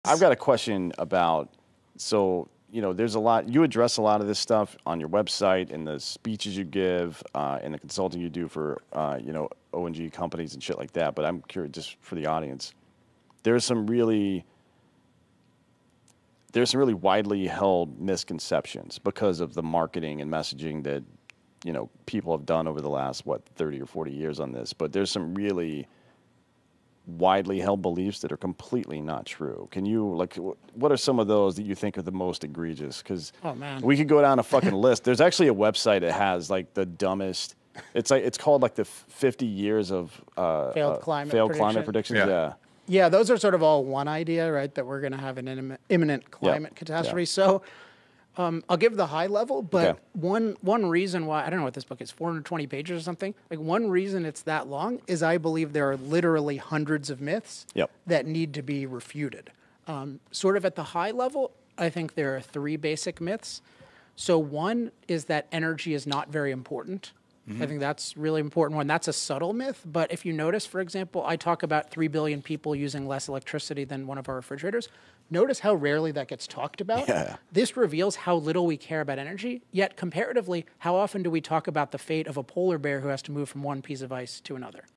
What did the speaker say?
I've got a question about, so, there's a lot, you address a lot of this stuff on your website, in the speeches you give, in the consulting you do for, O&G companies and shit like that. But I'm curious, just for the audience, there's some really widely held misconceptions because of the marketing and messaging that, people have done over the last, 30 or 40 years on this. But there's some really widely held beliefs that are completely not true. Can you, what are some of those that you think are the most egregious? Because we could go down a fucking list. There's actually a website that has the dumbest. It's called the 50 years of failed climate predictions. Yeah. Yeah, those are sort of all one idea, right? That we're going to have an imminent climate catastrophe. Yeah. So I'll give the high level, but one reason why, I don't know what this book is, 420 pages or something. One reason it's that long is I believe there are literally hundreds of myths that need to be refuted. Sort of at the high level, I think there are 3 basic myths. So one is that energy is not very important. I think that's really important one. That's a subtle myth, but if you notice, for example, I talk about 3 billion people using less electricity than one of our refrigerators. Notice how rarely that gets talked about. Yeah. This reveals how little we care about energy, yet comparatively, how often do we talk about the fate of a polar bear who has to move from one piece of ice to another?